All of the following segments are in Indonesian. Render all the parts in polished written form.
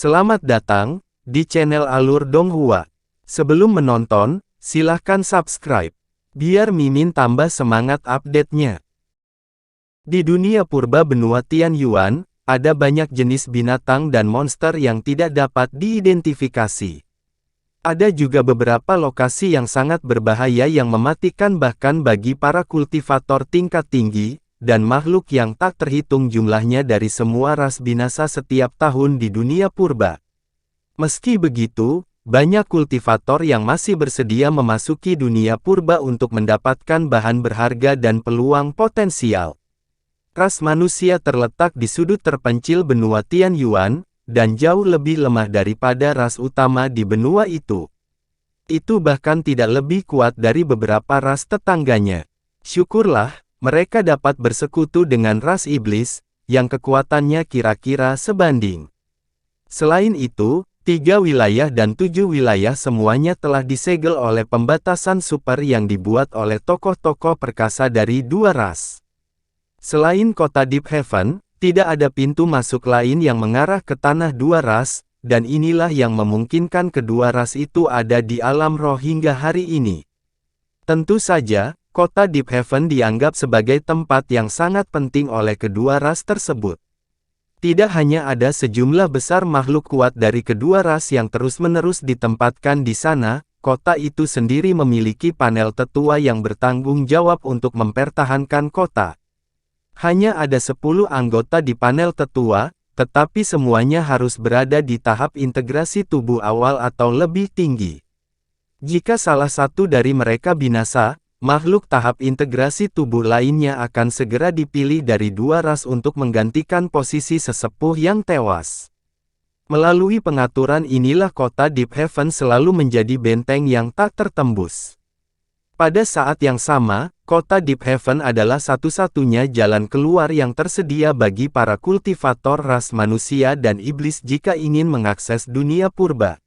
Selamat datang di channel Alur Donghua. Sebelum menonton, silahkan subscribe, biar Mimin tambah semangat update-nya. Di dunia purba benua Tianyuan, ada banyak jenis binatang dan monster yang tidak dapat diidentifikasi. Ada juga beberapa lokasi yang sangat berbahaya yang mematikan bahkan bagi para kultivator tingkat tinggi, dan makhluk yang tak terhitung jumlahnya dari semua ras binasa setiap tahun di dunia purba. Meski begitu, banyak kultivator yang masih bersedia memasuki dunia purba untuk mendapatkan bahan berharga dan peluang potensial. Ras manusia terletak di sudut terpencil benua Tianyuan, dan jauh lebih lemah daripada ras utama di benua itu. Itu bahkan tidak lebih kuat dari beberapa ras tetangganya. Syukurlah, mereka dapat bersekutu dengan ras iblis, yang kekuatannya kira-kira sebanding. Selain itu, 3 wilayah dan 7 wilayah semuanya telah disegel oleh pembatasan super yang dibuat oleh tokoh-tokoh perkasa dari 2 ras. Selain kota Deep Heaven, tidak ada pintu masuk lain yang mengarah ke tanah 2 ras, dan inilah yang memungkinkan kedua ras itu ada di alam roh hingga hari ini. Tentu saja, kota Deep Heaven dianggap sebagai tempat yang sangat penting oleh kedua ras tersebut. Tidak hanya ada sejumlah besar makhluk kuat dari kedua ras yang terus-menerus ditempatkan di sana, kota itu sendiri memiliki panel tetua yang bertanggung jawab untuk mempertahankan kota. Hanya ada 10 anggota di panel tetua, tetapi semuanya harus berada di tahap integrasi tubuh awal atau lebih tinggi. Jika salah satu dari mereka binasa, makhluk tahap integrasi tubuh lainnya akan segera dipilih dari 2 ras untuk menggantikan posisi sesepuh yang tewas. Melalui pengaturan inilah kota Deep Heaven selalu menjadi benteng yang tak tertembus. Pada saat yang sama, kota Deep Heaven adalah satu-satunya jalan keluar yang tersedia bagi para kultivator ras manusia dan iblis jika ingin mengakses dunia purba.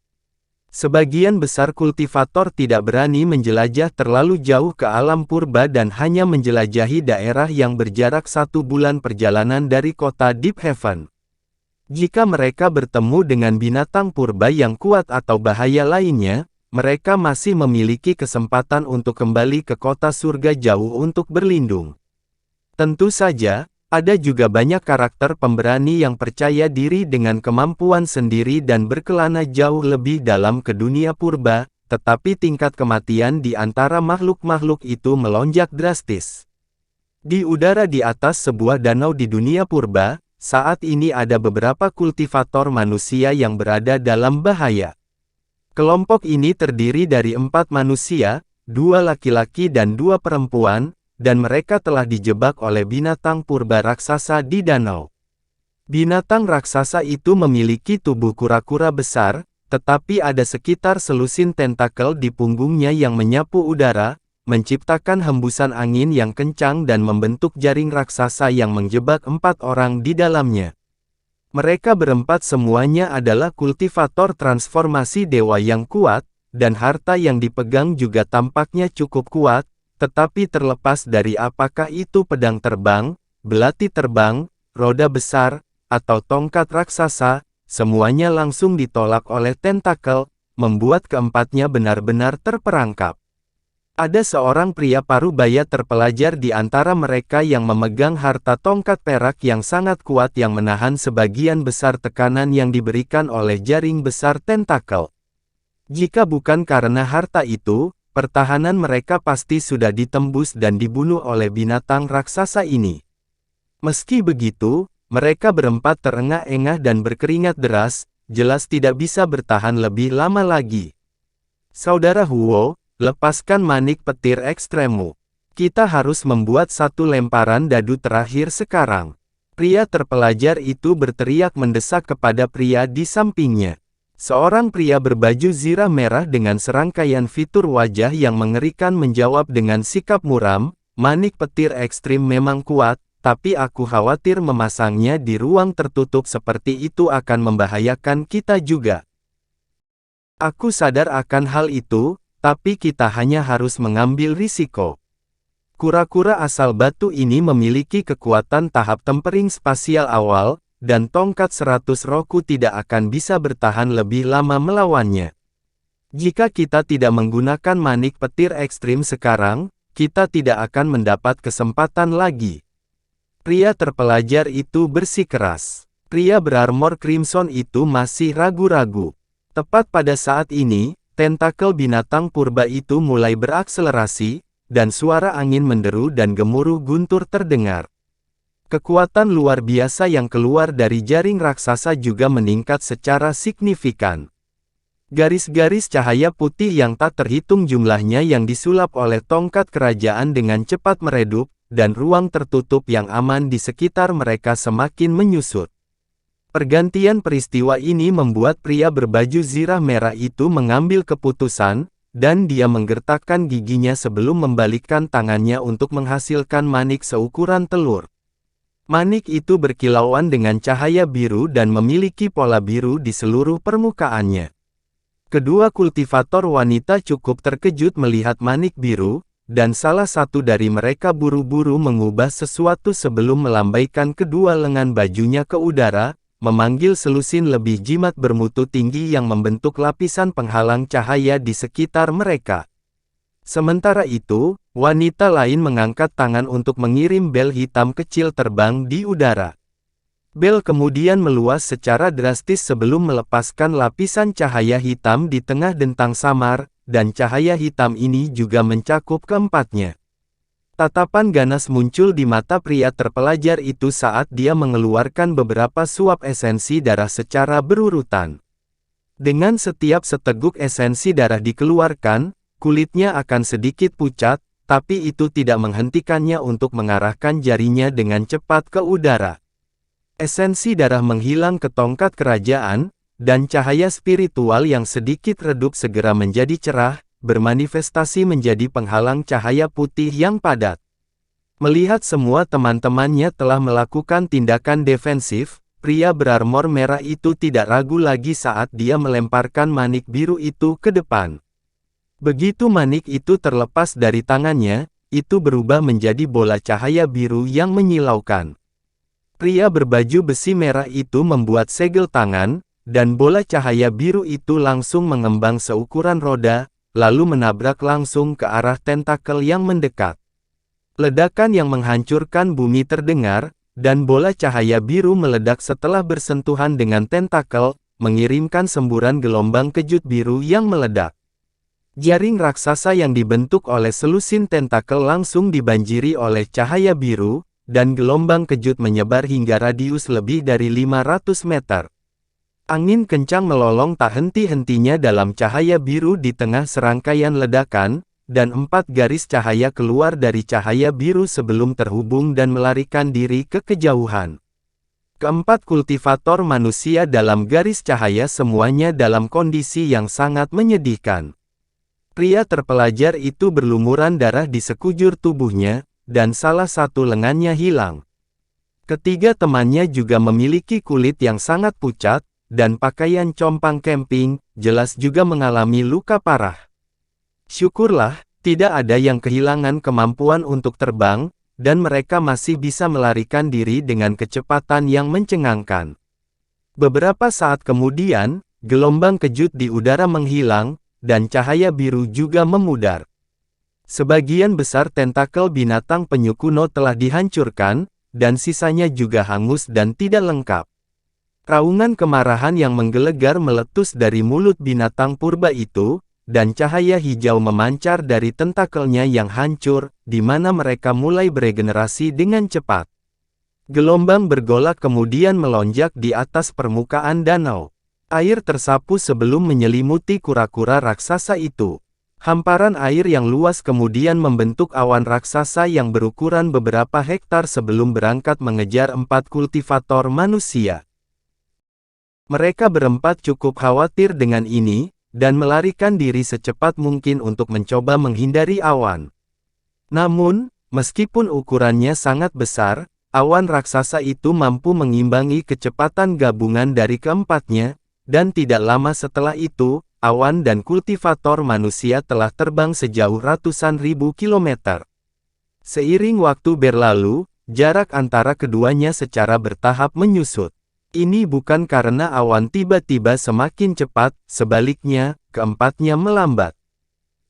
Sebagian besar kultivator tidak berani menjelajah terlalu jauh ke alam purba dan hanya menjelajahi daerah yang berjarak 1 bulan perjalanan dari kota Deep Heaven. Jika mereka bertemu dengan binatang purba yang kuat atau bahaya lainnya, mereka masih memiliki kesempatan untuk kembali ke kota surga jauh untuk berlindung. Tentu saja, ada juga banyak karakter pemberani yang percaya diri dengan kemampuan sendiri dan berkelana jauh lebih dalam ke dunia purba, tetapi tingkat kematian di antara makhluk-makhluk itu melonjak drastis. Di udara di atas sebuah danau di dunia purba, saat ini ada beberapa kultivator manusia yang berada dalam bahaya. Kelompok ini terdiri dari 4 manusia, 2 laki-laki dan 2 perempuan, dan mereka telah dijebak oleh binatang purba raksasa di danau. Binatang raksasa itu memiliki tubuh kura-kura besar, tetapi ada sekitar selusin tentakel di punggungnya yang menyapu udara, menciptakan hembusan angin yang kencang dan membentuk jaring raksasa yang menjebak 4 orang di dalamnya. Mereka berempat semuanya adalah kultivator transformasi dewa yang kuat, dan harta yang dipegang juga tampaknya cukup kuat, tetapi terlepas dari apakah itu pedang terbang, belati terbang, roda besar, atau tongkat raksasa, semuanya langsung ditolak oleh tentakel, membuat keempatnya benar-benar terperangkap. Ada seorang pria parubaya terpelajar di antara mereka yang memegang harta tongkat perak yang sangat kuat yang menahan sebagian besar tekanan yang diberikan oleh jaring besar tentakel. Jika bukan karena harta itu, pertahanan mereka pasti sudah ditembus dan dibunuh oleh binatang raksasa ini. Meski begitu, mereka berempat terengah-engah dan berkeringat deras, jelas tidak bisa bertahan lebih lama lagi. Saudara Huo, lepaskan manik petir ekstremmu. Kita harus membuat 1 lemparan dadu terakhir sekarang. Pria terpelajar itu berteriak mendesak kepada pria di sampingnya. Seorang pria berbaju zirah merah dengan serangkaian fitur wajah yang mengerikan menjawab dengan sikap muram, manik petir ekstrim memang kuat, tapi aku khawatir memasangnya di ruang tertutup seperti itu akan membahayakan kita juga. Aku sadar akan hal itu, tapi kita hanya harus mengambil risiko. Kura-kura asal batu ini memiliki kekuatan tahap tempering spasial awal, dan tongkat 100 roku tidak akan bisa bertahan lebih lama melawannya. Jika kita tidak menggunakan manik petir ekstrim sekarang, kita tidak akan mendapat kesempatan lagi. Pria terpelajar itu bersikeras. Pria berarmor crimson itu masih ragu-ragu. Tepat pada saat ini, tentakel binatang purba itu mulai berakselerasi, dan suara angin menderu dan gemuruh guntur terdengar. Kekuatan luar biasa yang keluar dari jaring raksasa juga meningkat secara signifikan. Garis-garis cahaya putih yang tak terhitung jumlahnya yang disulap oleh tongkat kerajaan dengan cepat meredup, dan ruang tertutup yang aman di sekitar mereka semakin menyusut. Pergantian peristiwa ini membuat pria berbaju zirah merah itu mengambil keputusan, dan dia menggertakkan giginya sebelum membalikkan tangannya untuk menghasilkan manik seukuran telur. Manik itu berkilauan dengan cahaya biru dan memiliki pola biru di seluruh permukaannya. Kedua kultivator wanita cukup terkejut melihat manik biru, dan salah satu dari mereka buru-buru mengubah sesuatu sebelum melambaikan kedua lengan bajunya ke udara, memanggil selusin lebih jimat bermutu tinggi yang membentuk lapisan penghalang cahaya di sekitar mereka. Sementara itu, wanita lain mengangkat tangan untuk mengirim bel hitam kecil terbang di udara. Bel kemudian meluas secara drastis sebelum melepaskan lapisan cahaya hitam di tengah dentang samar, dan cahaya hitam ini juga mencakup keempatnya. Tatapan ganas muncul di mata pria terpelajar itu saat dia mengeluarkan beberapa suap esensi darah secara berurutan. Dengan setiap seteguk esensi darah dikeluarkan, kulitnya akan sedikit pucat, tapi itu tidak menghentikannya untuk mengarahkan jarinya dengan cepat ke udara. Esensi darah menghilang ke tongkat kerajaan, dan cahaya spiritual yang sedikit redup segera menjadi cerah, bermanifestasi menjadi penghalang cahaya putih yang padat. Melihat semua teman-temannya telah melakukan tindakan defensif, pria berarmor merah itu tidak ragu lagi saat dia melemparkan manik biru itu ke depan. Begitu manik itu terlepas dari tangannya, itu berubah menjadi bola cahaya biru yang menyilaukan. Pria berbaju besi merah itu membuat segel tangan, dan bola cahaya biru itu langsung mengembang seukuran roda, lalu menabrak langsung ke arah tentakel yang mendekat. Ledakan yang menghancurkan bumi terdengar, dan bola cahaya biru meledak setelah bersentuhan dengan tentakel, mengirimkan semburan gelombang kejut biru yang meledak. Jaring raksasa yang dibentuk oleh selusin tentakel langsung dibanjiri oleh cahaya biru, dan gelombang kejut menyebar hingga radius lebih dari 500 meter. Angin kencang melolong tak henti-hentinya dalam cahaya biru di tengah serangkaian ledakan, dan 4 garis cahaya keluar dari cahaya biru sebelum terhubung dan melarikan diri ke kejauhan. Keempat kultivator manusia dalam garis cahaya semuanya dalam kondisi yang sangat menyedihkan. Pria terpelajar itu berlumuran darah di sekujur tubuhnya, dan salah satu lengannya hilang. Ketiga temannya juga memiliki kulit yang sangat pucat, dan pakaian compang camping, jelas juga mengalami luka parah. Syukurlah, tidak ada yang kehilangan kemampuan untuk terbang, dan mereka masih bisa melarikan diri dengan kecepatan yang mencengangkan. Beberapa saat kemudian, gelombang kejut di udara menghilang, dan cahaya biru juga memudar. Sebagian besar tentakel binatang penyu kuno telah dihancurkan, dan sisanya juga hangus dan tidak lengkap. Raungan kemarahan yang menggelegar meletus dari mulut binatang purba itu, dan cahaya hijau memancar dari tentakelnya yang hancur, di mana mereka mulai beregenerasi dengan cepat. Gelombang bergolak kemudian melonjak di atas permukaan danau. Air tersapu sebelum menyelimuti kura-kura raksasa itu. Hamparan air yang luas kemudian membentuk awan raksasa yang berukuran beberapa hektar sebelum berangkat mengejar 4 kultivator manusia. Mereka berempat cukup khawatir dengan ini, dan melarikan diri secepat mungkin untuk mencoba menghindari awan. Namun, meskipun ukurannya sangat besar, awan raksasa itu mampu mengimbangi kecepatan gabungan dari keempatnya, dan tidak lama setelah itu, awan dan kultivator manusia telah terbang sejauh ratusan ribu kilometer. Seiring waktu berlalu, jarak antara keduanya secara bertahap menyusut. Ini bukan karena awan tiba-tiba semakin cepat, sebaliknya, keempatnya melambat.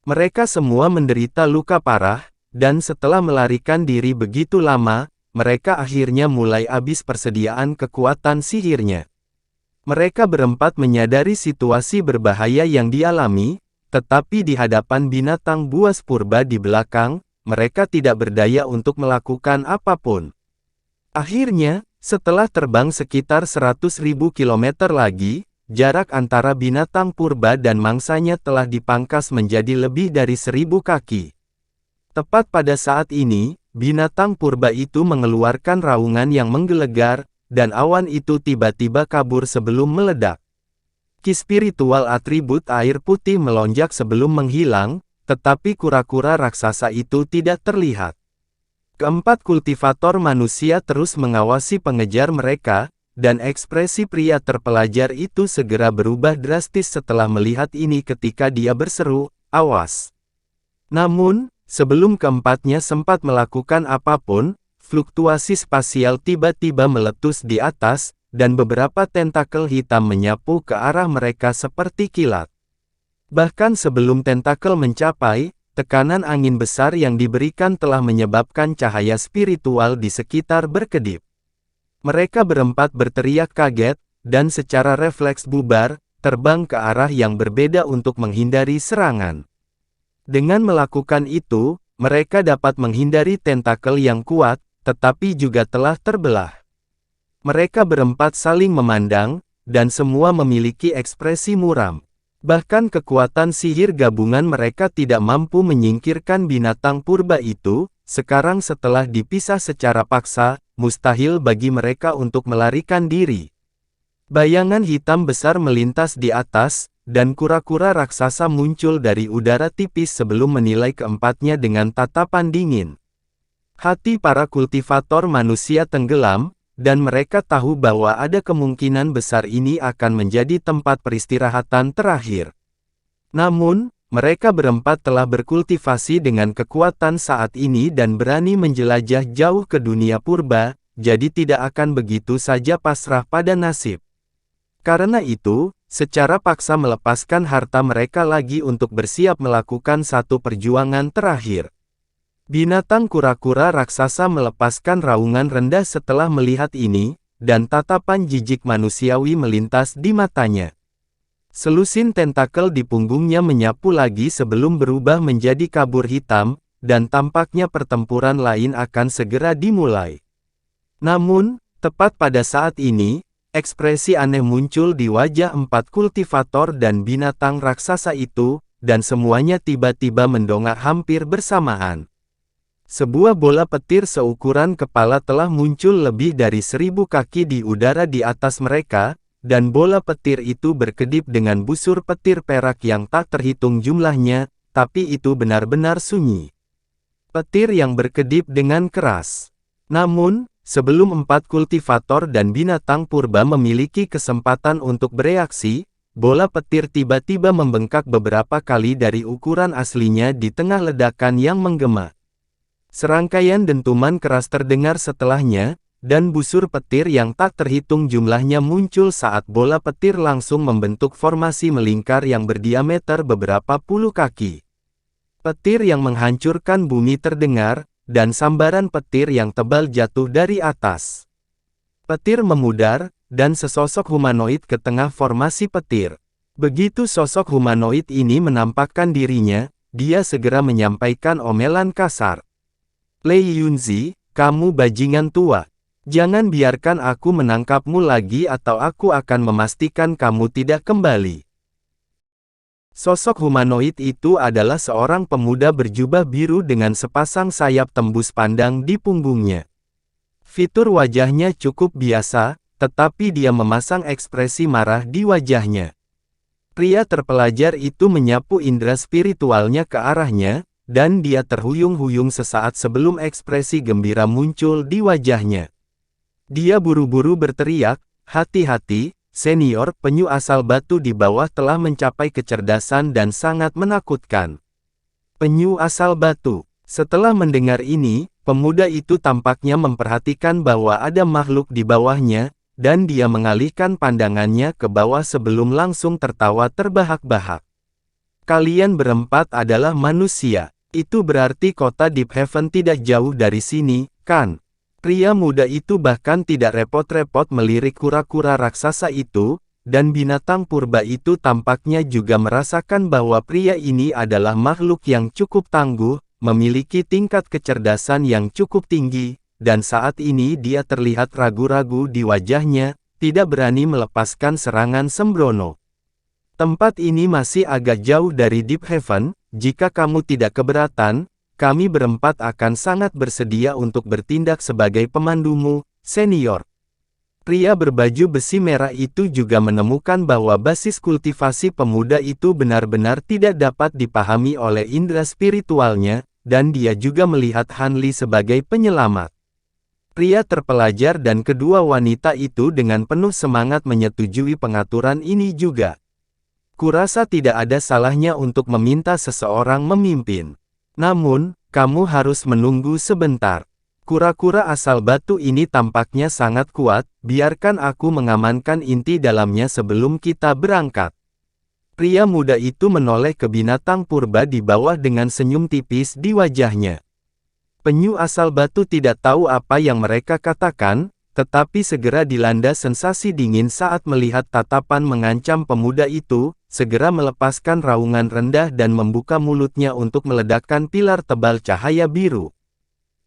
Mereka semua menderita luka parah, dan setelah melarikan diri begitu lama, mereka akhirnya mulai habis persediaan kekuatan sihirnya. Mereka berempat menyadari situasi berbahaya yang dialami, tetapi di hadapan binatang buas purba di belakang, mereka tidak berdaya untuk melakukan apapun. Akhirnya, setelah terbang sekitar 100.000 kilometer lagi, jarak antara binatang purba dan mangsanya telah dipangkas menjadi lebih dari 1.000 kaki. Tepat pada saat ini, binatang purba itu mengeluarkan raungan yang menggelegar, dan awan itu tiba-tiba kabur sebelum meledak. Ki spiritual atribut air putih melonjak sebelum menghilang, tetapi kura-kura raksasa itu tidak terlihat. Keempat kultivator manusia terus mengawasi pengejar mereka, dan ekspresi pria terpelajar itu segera berubah drastis setelah melihat ini ketika dia berseru, "Awas!" Namun, sebelum keempatnya sempat melakukan apapun, fluktuasi spasial tiba-tiba meletus di atas, dan beberapa tentakel hitam menyapu ke arah mereka seperti kilat. Bahkan sebelum tentakel mencapai, tekanan angin besar yang diberikan telah menyebabkan cahaya spiritual di sekitar berkedip. Mereka berempat berteriak kaget, dan secara refleks bubar, terbang ke arah yang berbeda untuk menghindari serangan. Dengan melakukan itu, mereka dapat menghindari tentakel yang kuat, tetapi juga telah terbelah. Mereka berempat saling memandang, dan semua memiliki ekspresi muram. Bahkan kekuatan sihir gabungan mereka tidak mampu menyingkirkan binatang purba itu. Sekarang setelah dipisah secara paksa, mustahil bagi mereka untuk melarikan diri. Bayangan hitam besar melintas di atas, dan kura-kura raksasa muncul dari udara tipis sebelum menilai keempatnya dengan tatapan dingin. Hati para kultivator manusia tenggelam, dan mereka tahu bahwa ada kemungkinan besar ini akan menjadi tempat peristirahatan terakhir. Namun, mereka berempat telah berkultivasi dengan kekuatan saat ini dan berani menjelajah jauh ke dunia purba, jadi tidak akan begitu saja pasrah pada nasib. Karena itu, secara paksa melepaskan harta mereka lagi untuk bersiap melakukan satu perjuangan terakhir. Binatang kura-kura raksasa melepaskan raungan rendah setelah melihat ini, dan tatapan jijik manusiawi melintas di matanya. Selusin tentakel di punggungnya menyapu lagi sebelum berubah menjadi kabur hitam, dan tampaknya pertempuran lain akan segera dimulai. Namun, tepat pada saat ini, ekspresi aneh muncul di wajah empat kultivator dan binatang raksasa itu, dan semuanya tiba-tiba mendongak hampir bersamaan. Sebuah bola petir seukuran kepala telah muncul lebih dari 1.000 kaki di udara di atas mereka, dan bola petir itu berkedip dengan busur petir perak yang tak terhitung jumlahnya, tapi itu benar-benar sunyi. Petir yang berkedip dengan keras. Namun, sebelum empat kultivator dan binatang purba memiliki kesempatan untuk bereaksi, bola petir tiba-tiba membengkak beberapa kali dari ukuran aslinya di tengah ledakan yang menggema. Serangkaian dentuman keras terdengar setelahnya, dan busur petir yang tak terhitung jumlahnya muncul saat bola petir langsung membentuk formasi melingkar yang berdiameter beberapa puluh kaki. Petir yang menghancurkan bumi terdengar, dan sambaran petir yang tebal jatuh dari atas. Petir memudar, dan sesosok humanoid ke tengah formasi petir. Begitu sosok humanoid ini menampakkan dirinya, dia segera menyampaikan omelan kasar. "Lei Yunzi, kamu bajingan tua. Jangan biarkan aku menangkapmu lagi atau aku akan memastikan kamu tidak kembali." Sosok humanoid itu adalah seorang pemuda berjubah biru dengan sepasang sayap tembus pandang di punggungnya. Fitur wajahnya cukup biasa, tetapi dia memasang ekspresi marah di wajahnya. Pria terpelajar itu menyapu indera spiritualnya ke arahnya, dan dia terhuyung-huyung sesaat sebelum ekspresi gembira muncul di wajahnya. Dia buru-buru berteriak, "Hati-hati, senior penyu asal batu di bawah telah mencapai kecerdasan dan sangat menakutkan." Penyu asal batu. Setelah mendengar ini, pemuda itu tampaknya memperhatikan bahwa ada makhluk di bawahnya, dan dia mengalihkan pandangannya ke bawah sebelum langsung tertawa terbahak-bahak. Kalian berempat adalah manusia. Itu berarti kota Deep Heaven tidak jauh dari sini, kan? Pria muda itu bahkan tidak repot-repot melirik kura-kura raksasa itu, dan binatang purba itu tampaknya juga merasakan bahwa pria ini adalah makhluk yang cukup tangguh, memiliki tingkat kecerdasan yang cukup tinggi, dan saat ini dia terlihat ragu-ragu di wajahnya, tidak berani melepaskan serangan sembrono. Tempat ini masih agak jauh dari Deep Heaven, jika kamu tidak keberatan, kami berempat akan sangat bersedia untuk bertindak sebagai pemandumu, senior. Pria berbaju besi merah itu juga menemukan bahwa basis kultivasi pemuda itu benar-benar tidak dapat dipahami oleh indera spiritualnya, dan dia juga melihat Han Li sebagai penyelamat. Pria terpelajar dan kedua wanita itu dengan penuh semangat menyetujui pengaturan ini juga. Kurasa tidak ada salahnya untuk meminta seseorang memimpin. Namun, kamu harus menunggu sebentar. Kura-kura asal batu ini tampaknya sangat kuat, biarkan aku mengamankan inti dalamnya sebelum kita berangkat. Pria muda itu menoleh ke binatang purba di bawah dengan senyum tipis di wajahnya. Penyu asal batu tidak tahu apa yang mereka katakan, tetapi segera dilanda sensasi dingin saat melihat tatapan mengancam pemuda itu, segera melepaskan raungan rendah dan membuka mulutnya untuk meledakkan pilar tebal cahaya biru.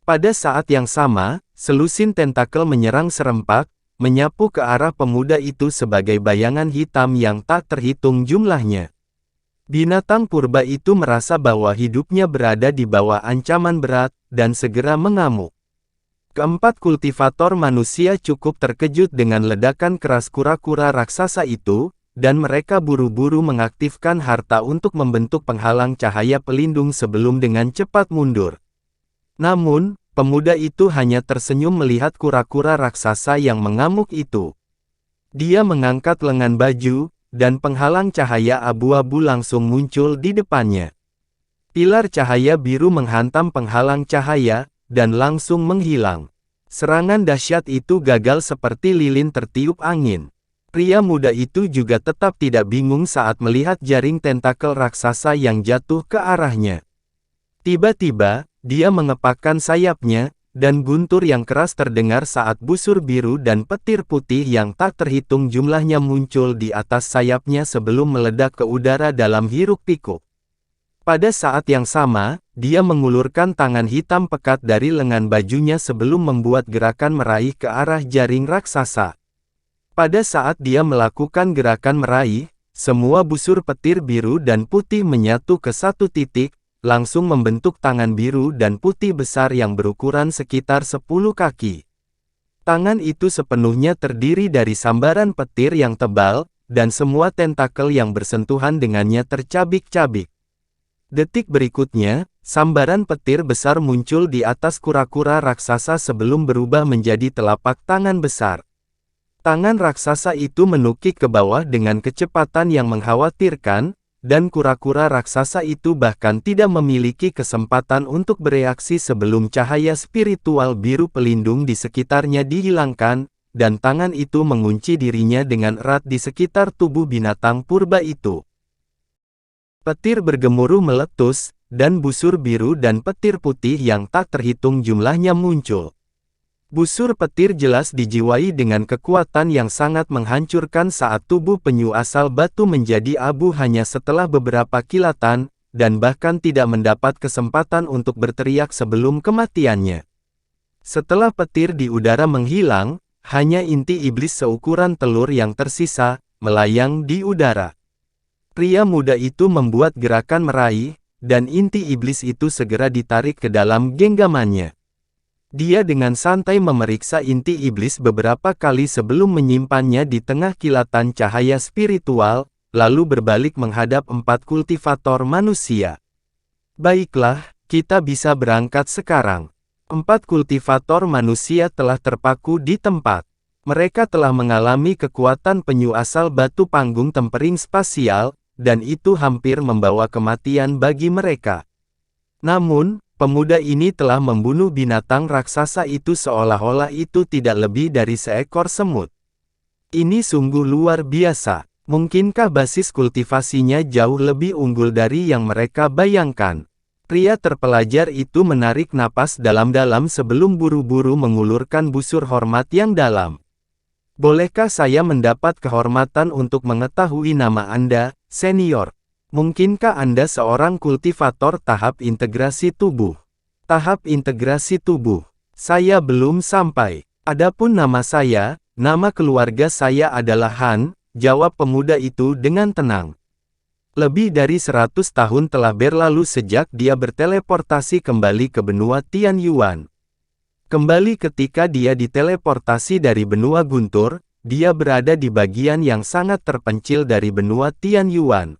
Pada saat yang sama, selusin tentakel menyerang serempak, menyapu ke arah pemuda itu sebagai bayangan hitam yang tak terhitung jumlahnya. Binatang purba itu merasa bahwa hidupnya berada di bawah ancaman berat, dan segera mengamuk. Keempat kultivator manusia cukup terkejut dengan ledakan keras kura-kura raksasa itu, dan mereka buru-buru mengaktifkan harta untuk membentuk penghalang cahaya pelindung sebelum dengan cepat mundur. Namun, pemuda itu hanya tersenyum melihat kura-kura raksasa yang mengamuk itu. Dia mengangkat lengan baju, dan penghalang cahaya abu-abu langsung muncul di depannya. Pilar cahaya biru menghantam penghalang cahaya, dan langsung menghilang. Serangan dahsyat itu gagal seperti lilin tertiup angin. Pria muda itu juga tetap tidak bingung saat melihat jaring tentakel raksasa yang jatuh ke arahnya. Tiba-tiba, dia mengepakkan sayapnya, dan guntur yang keras terdengar saat busur biru dan petir putih yang tak terhitung jumlahnya muncul di atas sayapnya sebelum meledak ke udara dalam hiruk-pikuk. Pada saat yang sama, dia mengulurkan tangan hitam pekat dari lengan bajunya sebelum membuat gerakan meraih ke arah jaring raksasa. Pada saat dia melakukan gerakan meraih, semua busur petir biru dan putih menyatu ke satu titik, langsung membentuk tangan biru dan putih besar yang berukuran sekitar 10 kaki. Tangan itu sepenuhnya terdiri dari sambaran petir yang tebal, dan semua tentakel yang bersentuhan dengannya tercabik-cabik. Detik berikutnya, sambaran petir besar muncul di atas kura-kura raksasa sebelum berubah menjadi telapak tangan besar. Tangan raksasa itu menukik ke bawah dengan kecepatan yang mengkhawatirkan, dan kura-kura raksasa itu bahkan tidak memiliki kesempatan untuk bereaksi sebelum cahaya spiritual biru pelindung di sekitarnya dihilangkan, dan tangan itu mengunci dirinya dengan erat di sekitar tubuh binatang purba itu. Petir bergemuruh meletus, dan busur biru dan petir putih yang tak terhitung jumlahnya muncul. Busur petir jelas dijiwai dengan kekuatan yang sangat menghancurkan saat tubuh penyu asal batu menjadi abu hanya setelah beberapa kilatan, dan bahkan tidak mendapat kesempatan untuk berteriak sebelum kematiannya. Setelah petir di udara menghilang, hanya inti iblis seukuran telur yang tersisa, melayang di udara. Pria muda itu membuat gerakan meraih, dan inti iblis itu segera ditarik ke dalam genggamannya. Dia dengan santai memeriksa inti iblis beberapa kali sebelum menyimpannya di tengah kilatan cahaya spiritual, lalu berbalik menghadap 4 kultivator manusia. Baiklah, kita bisa berangkat sekarang. 4 kultivator manusia telah terpaku di tempat. Mereka telah mengalami kekuatan penyu asal batu panggung tempering spasial, dan itu hampir membawa kematian bagi mereka. Namun, pemuda ini telah membunuh binatang raksasa itu seolah-olah itu tidak lebih dari seekor semut. Ini sungguh luar biasa. Mungkinkah basis kultivasinya jauh lebih unggul dari yang mereka bayangkan? Pria terpelajar itu menarik napas dalam-dalam sebelum buru-buru mengulurkan busur hormat yang dalam. Bolehkah saya mendapat kehormatan untuk mengetahui nama Anda, senior? Mungkinkah Anda seorang kultivator tahap integrasi tubuh? Tahap integrasi tubuh. Saya belum sampai. Adapun nama saya, nama keluarga saya adalah Han, jawab pemuda itu dengan tenang. Lebih dari 100 tahun telah berlalu sejak dia berteleportasi kembali ke benua Tianyuan. Kembali ketika dia diteleportasi dari benua Guntur, dia berada di bagian yang sangat terpencil dari benua Tianyuan.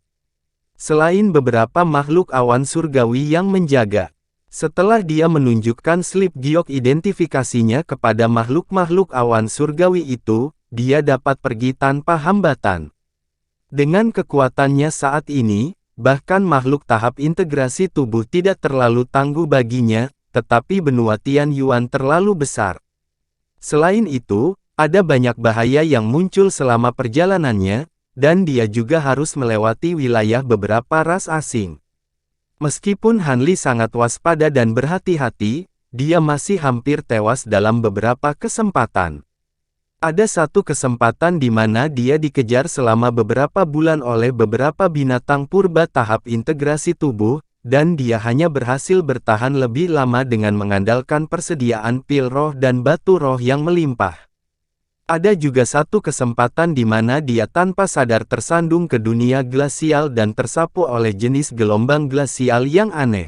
Selain beberapa makhluk awan surgawi yang menjaga. Setelah dia menunjukkan slip giok identifikasinya kepada makhluk-makhluk awan surgawi itu, dia dapat pergi tanpa hambatan. Dengan kekuatannya saat ini, bahkan makhluk tahap integrasi tubuh tidak terlalu tangguh baginya, tetapi benua Tianyuan terlalu besar. Selain itu, ada banyak bahaya yang muncul selama perjalanannya, dan dia juga harus melewati wilayah beberapa ras asing. Meskipun Hanli sangat waspada dan berhati-hati, dia masih hampir tewas dalam beberapa kesempatan. Ada satu kesempatan di mana dia dikejar selama beberapa bulan oleh beberapa binatang purba tahap integrasi tubuh, dan dia hanya berhasil bertahan lebih lama dengan mengandalkan persediaan pil roh dan batu roh yang melimpah. Ada juga satu kesempatan di mana dia tanpa sadar tersandung ke dunia glasial dan tersapu oleh jenis gelombang glasial yang aneh.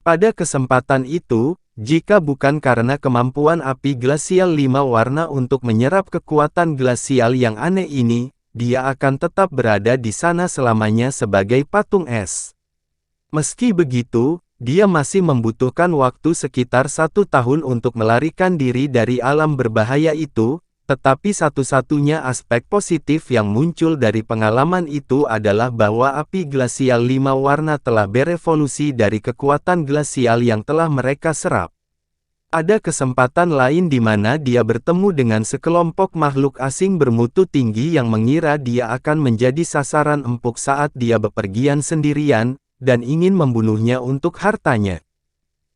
Pada kesempatan itu, jika bukan karena kemampuan api glasial 5 warna untuk menyerap kekuatan glasial yang aneh ini, dia akan tetap berada di sana selamanya sebagai patung es. Meski begitu, dia masih membutuhkan waktu sekitar 1 tahun untuk melarikan diri dari alam berbahaya itu, tetapi satu-satunya aspek positif yang muncul dari pengalaman itu adalah bahwa api glasial 5 warna telah berevolusi dari kekuatan glasial yang telah mereka serap. Ada kesempatan lain di mana dia bertemu dengan sekelompok makhluk asing bermutu tinggi yang mengira dia akan menjadi sasaran empuk saat dia bepergian sendirian, dan ingin membunuhnya untuk hartanya.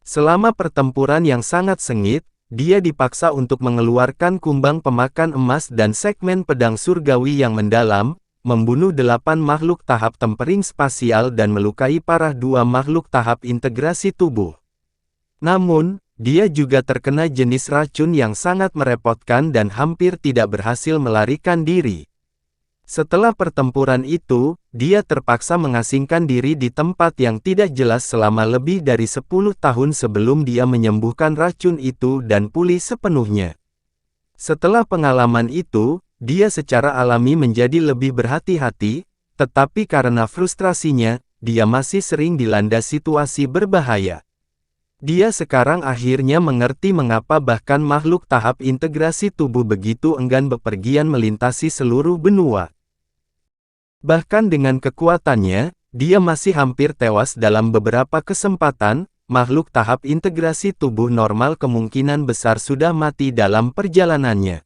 Selama pertempuran yang sangat sengit, dia dipaksa untuk mengeluarkan kumbang pemakan emas dan segmen pedang surgawi yang mendalam, membunuh 8 makhluk tahap tempering spasial dan melukai parah 2 makhluk tahap integrasi tubuh. Namun, dia juga terkena jenis racun yang sangat merepotkan dan hampir tidak berhasil melarikan diri. Setelah pertempuran itu, dia terpaksa mengasingkan diri di tempat yang tidak jelas selama lebih dari 10 tahun sebelum dia menyembuhkan racun itu dan pulih sepenuhnya. Setelah pengalaman itu, dia secara alami menjadi lebih berhati-hati, tetapi karena frustrasinya, dia masih sering dilanda situasi berbahaya. Dia sekarang akhirnya mengerti mengapa bahkan makhluk tahap integrasi tubuh begitu enggan bepergian melintasi seluruh benua. Bahkan dengan kekuatannya, dia masih hampir tewas dalam beberapa kesempatan. Makhluk tahap integrasi tubuh normal kemungkinan besar sudah mati dalam perjalanannya.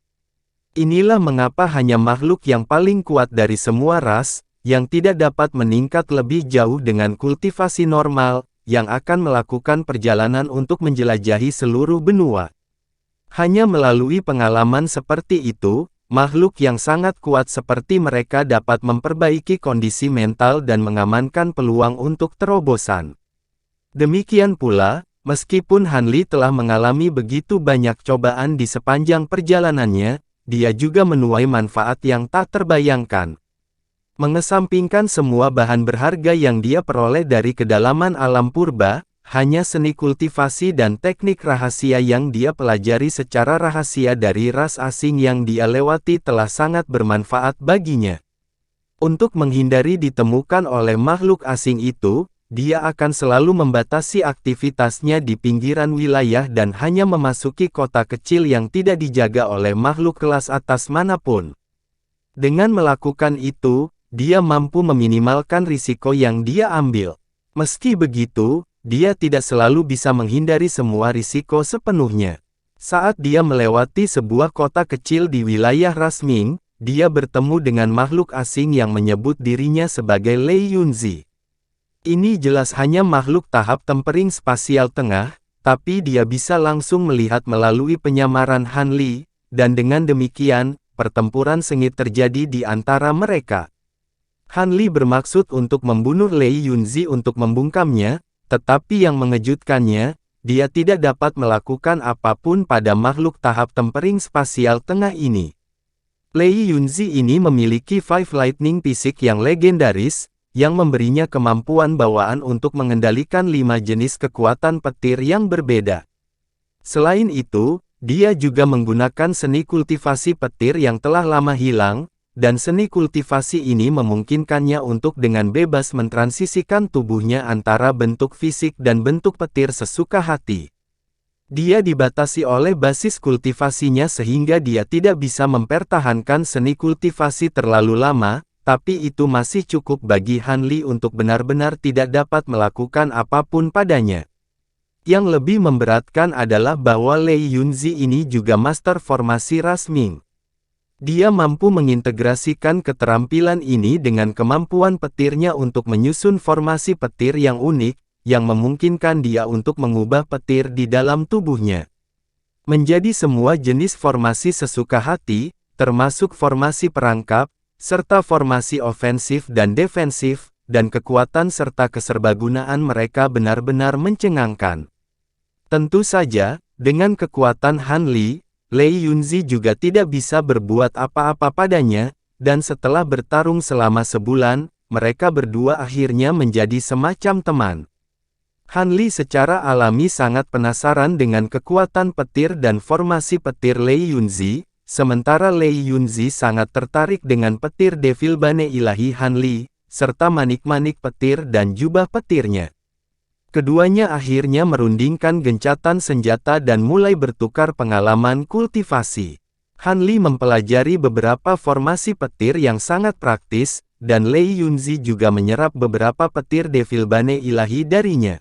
Inilah mengapa hanya makhluk yang paling kuat dari semua ras, yang tidak dapat meningkat lebih jauh dengan kultivasi normal, yang akan melakukan perjalanan untuk menjelajahi seluruh benua. Hanya melalui pengalaman seperti itu, makhluk yang sangat kuat seperti mereka dapat memperbaiki kondisi mental dan mengamankan peluang untuk terobosan. Demikian pula, meskipun Hanli telah mengalami begitu banyak cobaan di sepanjang perjalanannya, dia juga menuai manfaat yang tak terbayangkan. Mengesampingkan semua bahan berharga yang dia peroleh dari kedalaman alam purba, hanya seni kultivasi dan teknik rahasia yang dia pelajari secara rahasia dari ras asing yang dia lewati telah sangat bermanfaat baginya. Untuk menghindari ditemukan oleh makhluk asing itu, dia akan selalu membatasi aktivitasnya di pinggiran wilayah dan hanya memasuki kota kecil yang tidak dijaga oleh makhluk kelas atas manapun. Dengan melakukan itu, dia mampu meminimalkan risiko yang dia ambil. Meski begitu, dia tidak selalu bisa menghindari semua risiko sepenuhnya. Saat dia melewati sebuah kota kecil di wilayah ras Ming, dia bertemu dengan makhluk asing yang menyebut dirinya sebagai Lei Yunzi. Ini jelas hanya makhluk tahap tempering spasial tengah, tapi dia bisa langsung melihat melalui penyamaran Han Li, dan dengan demikian, pertempuran sengit terjadi di antara mereka. Han Li bermaksud untuk membunuh Lei Yunzi untuk membungkamnya, tetapi yang mengejutkannya, dia tidak dapat melakukan apapun pada makhluk tahap tempering spasial tengah ini. Lei Yunzi ini memiliki Five Lightning Fisik yang legendaris, yang memberinya kemampuan bawaan untuk mengendalikan 5 jenis kekuatan petir yang berbeda. Selain itu, dia juga menggunakan seni kultivasi petir yang telah lama hilang, dan seni kultivasi ini memungkinkannya untuk dengan bebas mentransisikan tubuhnya antara bentuk fisik dan bentuk petir sesuka hati. Dia dibatasi oleh basis kultivasinya sehingga dia tidak bisa mempertahankan seni kultivasi terlalu lama, tapi itu masih cukup bagi Han Li untuk benar-benar tidak dapat melakukan apapun padanya. Yang lebih memberatkan adalah bahwa Lei Yunzi ini juga master formasi Rasming. Dia mampu mengintegrasikan keterampilan ini dengan kemampuan petirnya untuk menyusun formasi petir yang unik, yang memungkinkan dia untuk mengubah petir di dalam tubuhnya menjadi semua jenis formasi sesuka hati, termasuk formasi perangkap, serta formasi ofensif dan defensif, dan kekuatan serta keserbagunaan mereka benar-benar mencengangkan. Tentu saja, dengan kekuatan Han Li, Lei Yunzi juga tidak bisa berbuat apa-apa padanya, dan setelah bertarung selama sebulan, mereka berdua akhirnya menjadi semacam teman. Han Li secara alami sangat penasaran dengan kekuatan petir dan formasi petir Lei Yunzi, sementara Lei Yunzi sangat tertarik dengan petir Devil Bane ilahi Han Li, serta manik-manik petir dan jubah petirnya. Keduanya akhirnya merundingkan gencatan senjata dan mulai bertukar pengalaman kultivasi. Han Li mempelajari beberapa formasi petir yang sangat praktis, dan Lei Yunzi juga menyerap beberapa petir Devil Bane ilahi darinya.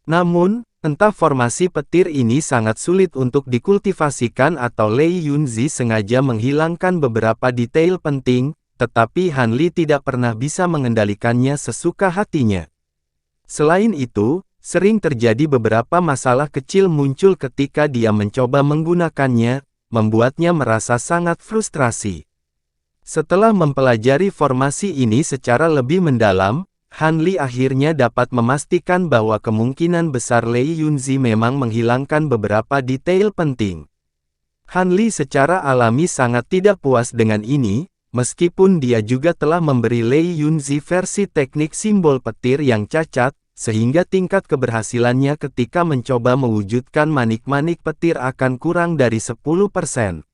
Namun, entah formasi petir ini sangat sulit untuk dikultivasikan atau Lei Yunzi sengaja menghilangkan beberapa detail penting, tetapi Han Li tidak pernah bisa mengendalikannya sesuka hatinya. Selain itu, sering terjadi beberapa masalah kecil muncul ketika dia mencoba menggunakannya, membuatnya merasa sangat frustrasi. Setelah mempelajari formasi ini secara lebih mendalam, Han Li akhirnya dapat memastikan bahwa kemungkinan besar Lei Yunzi memang menghilangkan beberapa detail penting. Han Li secara alami sangat tidak puas dengan ini, meskipun dia juga telah memberi Lei Yunzi versi teknik simbol petir yang cacat, sehingga tingkat keberhasilannya ketika mencoba mewujudkan manik-manik petir akan kurang dari 10%.